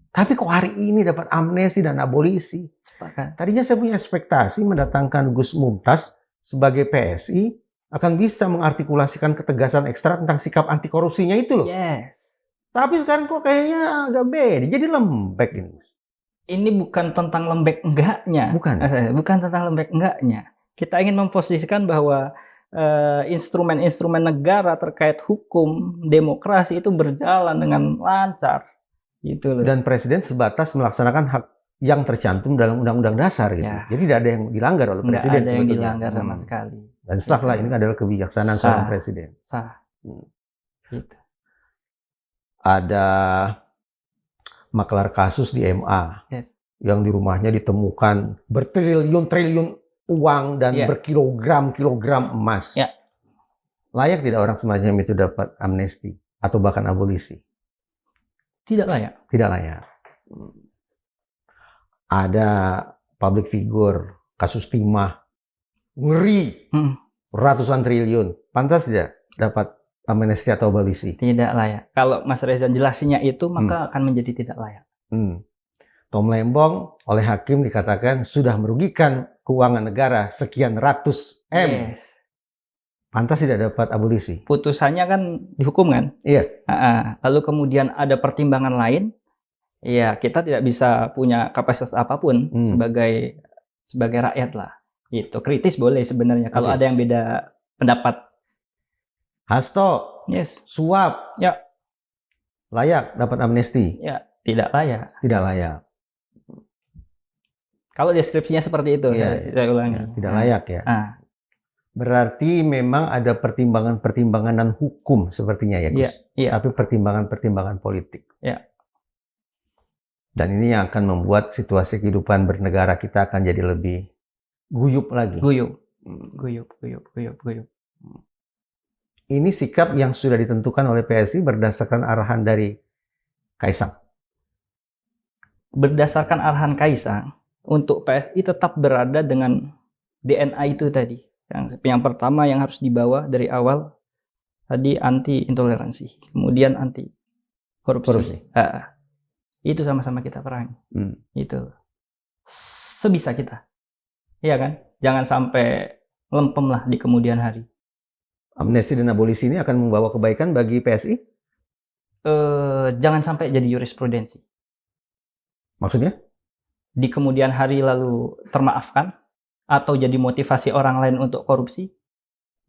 S1: Tapi kok hari ini dapat amnesti dan abolisi?
S2: Sepakat.
S1: Tadinya saya punya ekspektasi mendatangkan Gus Mumtaz sebagai PSI akan bisa mengartikulasikan ketegasan ekstra tentang sikap anti korupsinya itu loh.
S2: Yes.
S1: Tapi sekarang kok kayaknya agak beda, jadi lembek ini.
S2: Ini bukan tentang lembek enggaknya.
S1: Bukan.
S2: Bukan tentang lembek enggaknya. Kita ingin memposisikan bahwa instrumen-instrumen negara terkait hukum, demokrasi itu berjalan dengan lancar. Gitu loh.
S1: Dan presiden sebatas melaksanakan hak yang tercantum dalam Undang-Undang Dasar gitu.
S2: Ya.
S1: Jadi tidak ada yang dilanggar oleh
S2: Nggak
S1: presiden
S2: ada yang
S1: sebetulnya.
S2: dilanggar sama sekali.
S1: Dan sah lah, ini adalah kebijaksanaan
S2: Sah.
S1: seorang presiden.
S2: Sah. Gitu.
S1: Ada maklar kasus di MA
S2: Yes.
S1: yang di rumahnya ditemukan bertriliun-triliun uang dan
S2: Ya.
S1: berkilogram-kilogram emas.
S2: Ya.
S1: Layak tidak orang semacam itu dapat amnesti atau bahkan abolisi?
S2: Tidak layak.
S1: Tidak layak. Ada public figure, kasus timah, ngeri, ratusan triliun. Pantas tidak dapat amnesti atau abolisi?
S2: Tidak layak. Kalau Mas Reza jelasinnya itu, maka akan menjadi tidak layak.
S1: Tom Lembong oleh hakim dikatakan sudah merugikan keuangan negara sekian ratus M.
S2: Yes.
S1: Pantas tidak dapat abolisi?
S2: Putusannya kan dihukum kan?
S1: Iya.
S2: Lalu kemudian ada pertimbangan lain, ya kita tidak bisa punya kapasitas apapun sebagai rakyat lah. Itu kritis boleh sebenarnya kalau ada yang beda pendapat.
S1: Hasto,
S2: Yes.
S1: suap,
S2: Ya.
S1: layak dapat amnesti?
S2: Ya, tidak layak.
S1: Tidak layak.
S2: Kalau deskripsinya seperti itu, saya ulangi.
S1: Tidak layak ya.
S2: Ah.
S1: Berarti memang ada pertimbangan-pertimbangan dan hukum sepertinya ya, Gus.
S2: Iya.
S1: Tapi pertimbangan-pertimbangan politik.
S2: Ya.
S1: Dan ini yang akan membuat situasi kehidupan bernegara kita akan jadi lebih guyup lagi.
S2: Guyup.
S1: Ini sikap yang sudah ditentukan oleh PSI berdasarkan arahan dari Kaisang.
S2: Berdasarkan arahan Kaisang, untuk PSI tetap berada dengan DNA itu tadi. Yang pertama yang harus dibawa dari awal tadi anti intoleransi, kemudian anti korupsi. Itu sama-sama kita perangi. Itu sebisa kita, iya kan? Jangan sampai lempem lah di kemudian hari.
S1: Amnesti dan abolisi ini akan membawa kebaikan bagi PSI?
S2: Jangan sampai jadi jurisprudensi.
S1: Maksudnya?
S2: Di kemudian hari lalu termaafkan atau jadi motivasi orang lain untuk korupsi,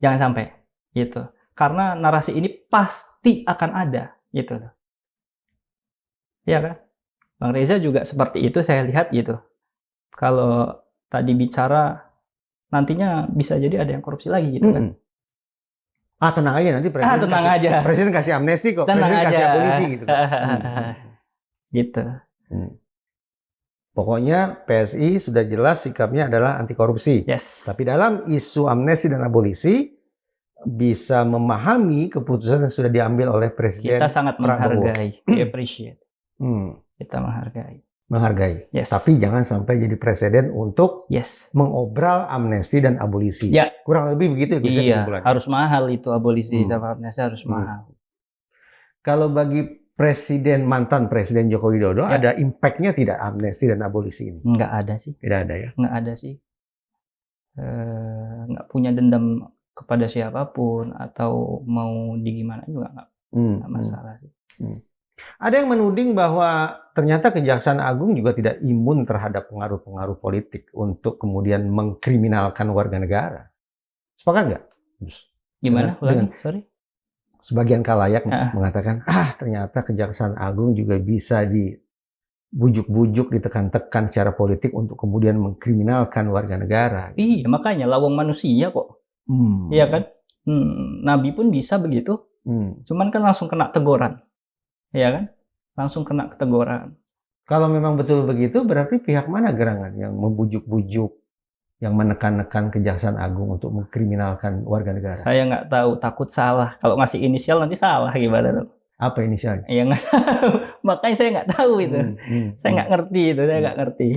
S2: jangan sampai gitu. Karena narasi ini pasti akan ada gitu. Iya kan? Bang Reza juga seperti itu saya lihat gitu. Kalau tadi bicara nantinya bisa jadi ada yang korupsi lagi gitu kan.
S1: Tenang aja nanti presiden kasih amnesti kok.
S2: Tenang
S1: presiden
S2: aja.
S1: kasih abolisi gitu.
S2: Gitu.
S1: Pokoknya PSI sudah jelas sikapnya adalah anti korupsi.
S2: Yes.
S1: Tapi dalam isu amnesti dan abolisi bisa memahami keputusan yang sudah diambil oleh Presiden.
S2: Kita sangat
S1: Prabowo.
S2: menghargai, we appreciate.
S1: Hmm.
S2: Kita menghargai.
S1: Menghargai.
S2: Yes.
S1: Tapi jangan sampai jadi presiden untuk
S2: Yes.
S1: mengobral amnesti dan abolisi.
S2: Ya.
S1: Kurang lebih begitu ya Gus,
S2: Iya,
S1: kesimpulannya.
S2: harus mahal itu abolisi sama amnesti harus mahal.
S1: Kalau bagi mantan Presiden Joko Widodo,
S2: Ya.
S1: ada impact-nya tidak amnesti dan abolisi ini?
S2: Nggak ada sih.
S1: Tidak ada ya?
S2: Nggak ada sih. Nggak punya dendam kepada siapapun atau mau digimana juga nggak masalah sih.
S1: Ada yang menuding bahwa ternyata Kejaksaan Agung juga tidak imun terhadap pengaruh-pengaruh politik untuk kemudian mengkriminalkan warga negara. Sepakat nggak?
S2: Gimana? Sorry.
S1: Sebagian khalayak mengatakan, ternyata Kejaksaan Agung juga bisa dibujuk-bujuk, ditekan-tekan secara politik untuk kemudian mengkriminalkan warga negara.
S2: Iya, makanya lawang manusia kok. Iya kan? Nabi pun bisa begitu. Cuman kan langsung kena teguran. Iya kan? Langsung kena teguran.
S1: Kalau memang betul begitu, berarti pihak mana gerangan yang membujuk-bujuk, yang menekan-nekan Kejaksaan Agung untuk mengkriminalkan warga negara?
S2: Saya nggak tahu, takut salah. Kalau ngasih inisial nanti salah gimana dong?
S1: Apa inisialnya?
S2: Ya nggak tahu. Makanya saya nggak tahu itu. Saya nggak ngerti itu. Saya nggak ngerti.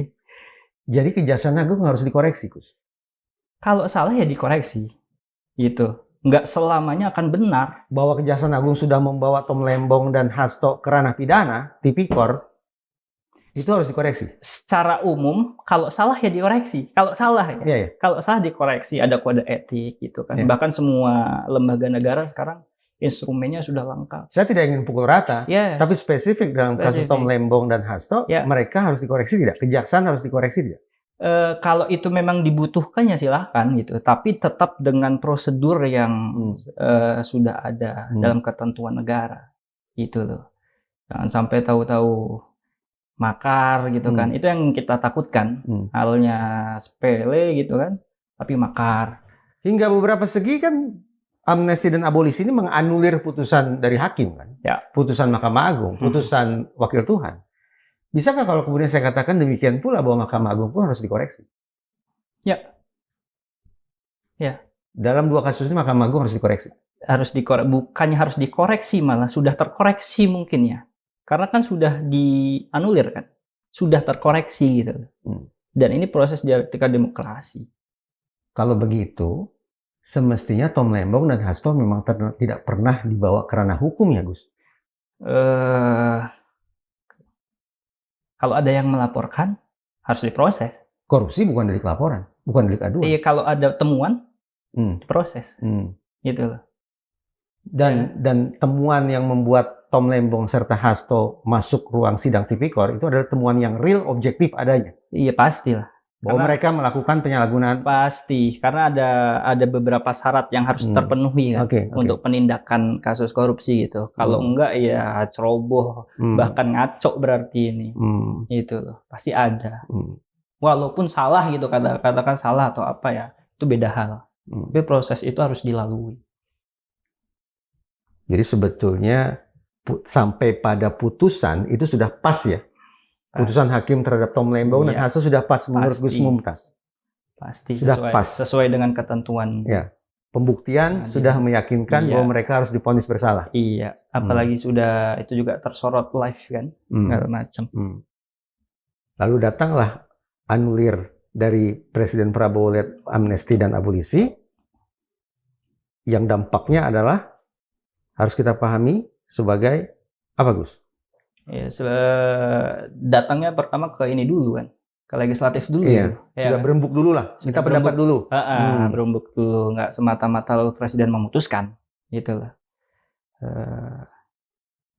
S1: Jadi Kejaksaan Agung harus dikoreksi, Gus?
S2: Kalau salah ya dikoreksi. Gitu. Nggak selamanya akan benar.
S1: Bahwa Kejaksaan Agung sudah membawa Tom Lembong dan Hasto ke ranah pidana, tipikor, Itu harus dikoreksi.
S2: Secara umum, kalau salah ya dikoreksi. Kalau salah ya,
S1: Iya, iya.
S2: kalau salah dikoreksi, ada kode etik gitu kan.
S1: Iya.
S2: Bahkan semua lembaga negara sekarang instrumennya sudah lengkap.
S1: Saya tidak ingin pukul rata,
S2: Yes.
S1: tapi spesifik dalam kasus
S2: Spesifik.
S1: Tom Lembong dan Hasto,
S2: Ya.
S1: mereka harus dikoreksi tidak? Kejaksaan harus dikoreksi tidak?
S2: Kalau itu memang dibutuhkan ya silahkan gitu. Tapi tetap dengan prosedur yang sudah ada dalam ketentuan negara. Gitu loh. Jangan sampai tahu-tahu makar gitu kan. Itu yang kita takutkan. Halnya sepele gitu kan, tapi makar.
S1: Hingga beberapa segi kan amnesti dan abolisi ini menganulir putusan dari hakim kan.
S2: Ya.
S1: Putusan Mahkamah Agung, putusan Wakil Tuhan. Bisakah kalau kemudian saya katakan demikian pula bahwa Mahkamah Agung pun harus dikoreksi?
S2: Ya. Ya.
S1: Dalam dua kasus ini Mahkamah Agung harus dikoreksi.
S2: Bukannya harus dikoreksi, malah sudah terkoreksi mungkin ya. Karena kan sudah dianulir kan. Sudah terkoreksi gitu. Dan ini proses dialektika demokrasi.
S1: Kalau begitu, semestinya Tom Lembong dan Hasto memang tidak pernah dibawa ke ranah hukum ya, Gus?
S2: Kalau ada yang melaporkan, harus diproses.
S1: Korupsi bukan delik laporan, bukan delik aduan.
S2: Iya, kalau ada temuan, diproses. Gitu loh.
S1: Dan temuan yang membuat Tom Lembong serta Hasto masuk ruang sidang tipikor itu adalah temuan yang real, objektif adanya.
S2: Iya, pastilah.
S1: Bahwa mereka melakukan penyalahgunaan.
S2: Pasti, karena ada beberapa syarat yang harus terpenuhi kan, untuk penindakan kasus korupsi gitu. Kalau enggak ya ceroboh, bahkan ngaco berarti ini. Itu loh, pasti ada. Walaupun salah gitu, katakan salah atau apa ya, itu beda hal. Tapi proses itu harus dilalui.
S1: Jadi sebetulnya sampai pada putusan itu sudah pas ya? Putusan hakim terhadap Tom Lembong dan Hasto sudah pas menurut Gus Mumtaz?
S2: Pasti,
S1: sudah pas.
S2: Sesuai dengan ketentuan.
S1: Ya. Pembuktian sudah meyakinkan bahwa mereka harus divonis bersalah.
S2: Iya, apalagi sudah itu juga tersorot live kan, segala macam.
S1: Lalu datanglah anulir dari Presiden Prabowo lihat amnesti dan abolisi, yang dampaknya adalah harus kita pahami sebagai apa, Gus?
S2: Ya, datangnya pertama ke ini dulu kan, ke legislatif dulu.
S1: Iya,
S2: ya,
S1: sudah
S2: kan?
S1: berembuk dulu lah, minta pendapat dulu.
S2: Berembuk dulu, nggak semata-mata lalu presiden memutuskan, gitu lah.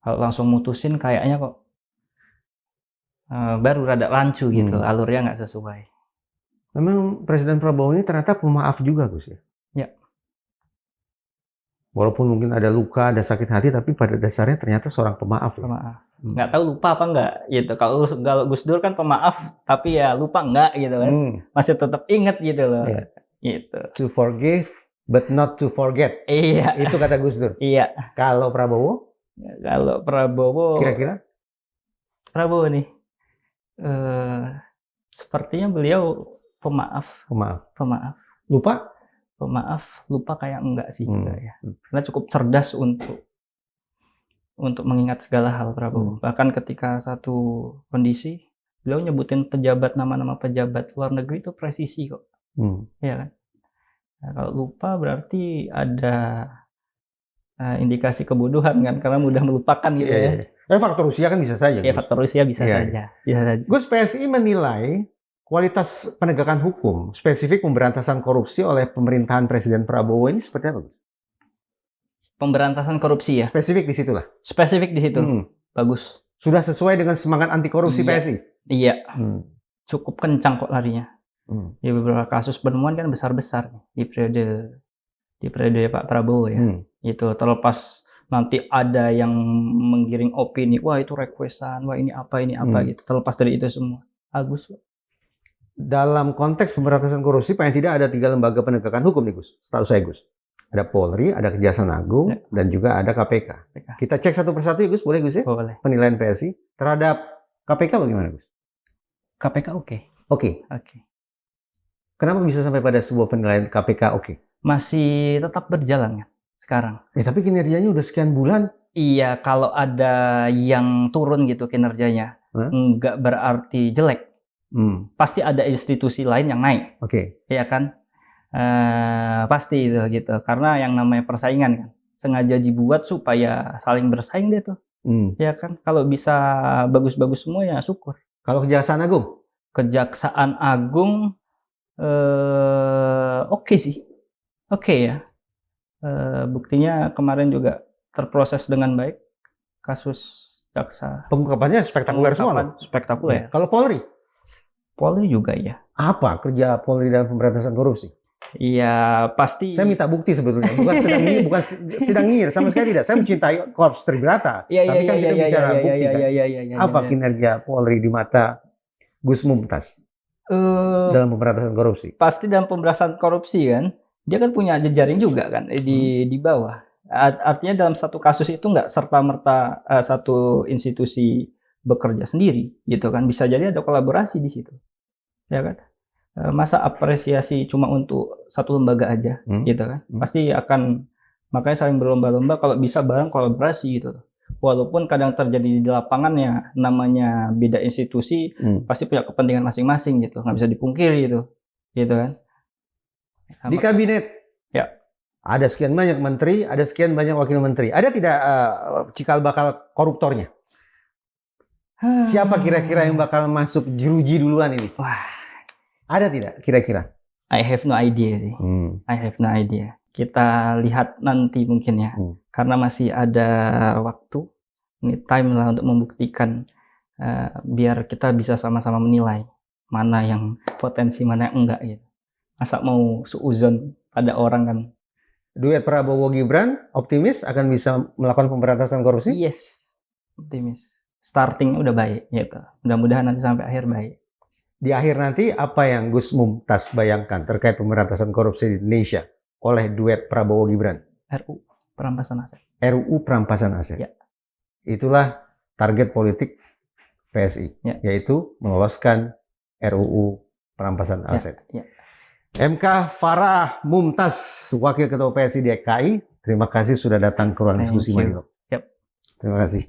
S2: Kalau langsung mutusin kayaknya kok baru rada rancu gitu, alurnya nggak sesuai.
S1: Memang Presiden Prabowo ini ternyata pemaaf juga, Gus ya?
S2: Ya.
S1: Walaupun mungkin ada luka, ada sakit hati, tapi pada dasarnya ternyata seorang pemaaf.
S2: Pemaaf. Nggak tahu lupa apa nggak gitu. Kalau Gus Dur kan pemaaf, tapi ya lupa nggak gitu kan. Masih tetap inget gitu loh.
S1: Yeah.
S2: Gitu.
S1: To forgive, but not to forget.
S2: Iya.
S1: Itu kata Gus Dur.
S2: Iya.
S1: Kalau Prabowo?
S2: Kalau Prabowo.
S1: Kira-kira?
S2: Prabowo nih. Sepertinya beliau pemaaf. Pemaaf.
S1: Lupa?
S2: Pemaaf, lupa kayak enggak sih juga ya. Karena cukup cerdas untuk mengingat segala hal Prabowo. Bahkan ketika satu kondisi, beliau nyebutin nama-nama pejabat luar negeri itu presisi kok. Ya kan? Nah, kalau lupa berarti ada indikasi kebodohan kan, karena mudah melupakan gitu ya.
S1: Faktor usia kan bisa saja.
S2: Ya, faktor usia bisa saja. Bisa saja.
S1: Gus, PSI menilai kualitas penegakan hukum, spesifik pemberantasan korupsi oleh pemerintahan Presiden Prabowo ini seperti apa?
S2: Pemberantasan korupsi ya?
S1: Spesifik di situ lah.
S2: Spesifik di situ. Bagus.
S1: Sudah sesuai dengan semangat anti korupsi PSI?
S2: Iya. Cukup kencang kok larinya. Di beberapa kasus penemuan kan besar-besar di periode Pak Prabowo ya. Itu terlepas nanti ada yang menggiring opini, wah itu requestan, wah ini apa gitu. Terlepas dari itu semua. Bagus.
S1: Dalam konteks pemberantasan korupsi, paling tidak ada 3 lembaga penegakan hukum nih, Gus. Setahu saya, Gus. Ada Polri, ada Kejaksaan Agung, dan juga ada KPK. Kita cek satu persatu ya, Gus. Boleh, Gus ya?
S2: Boleh.
S1: Penilaian PSI terhadap KPK bagaimana, Gus?
S2: KPK oke.
S1: Oke. Kenapa bisa sampai pada sebuah penilaian KPK oke?
S2: Masih tetap berjalan kan sekarang.
S1: Tapi kinerjanya udah sekian bulan.
S2: Iya, kalau ada yang turun gitu kinerjanya, nggak berarti jelek. Pasti ada institusi lain yang naik. Iya kan? Pasti itu gitu. Karena yang namanya persaingan kan, sengaja dibuat supaya saling bersaing deh tuh. Ya kan? Kalau bisa bagus-bagus semua ya syukur.
S1: Kalau Kejaksaan Agung?
S2: Kejaksaan Agung oke sih. Oke ya. Buktinya kemarin juga terproses dengan baik kasus jaksa.
S1: Pengungkapannya spektakuler semua loh.
S2: Spektakuler.
S1: Kalau Polri?
S2: Polri juga ya.
S1: Apa kerja Polri dalam pemberantasan korupsi?
S2: Iya, pasti.
S1: Saya minta bukti sebetulnya, bukan sedang nyindir, sama sekali tidak. Saya mencintai Korps Tribrata, tapi kan kita bicara bukti kan. Apa kinerja Polri di mata Gus Mumtaz dalam pemberantasan korupsi?
S2: Pasti dalam pemberantasan korupsi kan, dia kan punya jejaring juga kan di bawah. Artinya dalam satu kasus itu nggak serta-merta satu institusi bekerja sendiri, gitu kan. Bisa jadi ada kolaborasi di situ, ya kan. Masa apresiasi cuma untuk satu lembaga aja, gitu kan. Pasti akan, makanya saling berlomba-lomba kalau bisa bareng kolaborasi gitu. Walaupun kadang terjadi di lapangan ya, namanya beda institusi, pasti punya kepentingan masing-masing gitu, nggak bisa dipungkiri gitu kan.
S1: Di kabinet,
S2: ya,
S1: ada sekian banyak menteri, ada sekian banyak wakil menteri. Ada tidak cikal bakal koruptornya? Siapa kira-kira yang bakal masuk jeruji duluan ini?
S2: Wah.
S1: Ada tidak kira-kira?
S2: I have no idea sih. I have no idea. Kita lihat nanti mungkin ya. Karena masih ada waktu. Ini time lah untuk membuktikan. Biar kita bisa sama-sama menilai. Mana yang potensi, mana yang enggak gitu. Masa mau suuzon pada orang kan.
S1: Duet Prabowo-Gibran, optimis akan bisa melakukan pemberantasan korupsi?
S2: Yes. Optimis. Starting udah baik gitu. Mudah-mudahan nanti sampai akhir baik.
S1: Di akhir nanti, apa yang Gus Mumtaz bayangkan terkait pemberantasan korupsi di Indonesia oleh duet Prabowo-Gibran?
S2: RUU perampasan aset.
S1: RUU perampasan aset.
S2: Ya.
S1: Itulah target politik PSI, yaitu meloloskan RUU perampasan aset. MK Farah Mumtaz, Wakil Ketua PSI DKI, terima kasih sudah datang ke ruang diskusi Madilog.
S2: Siap.
S1: Terima kasih.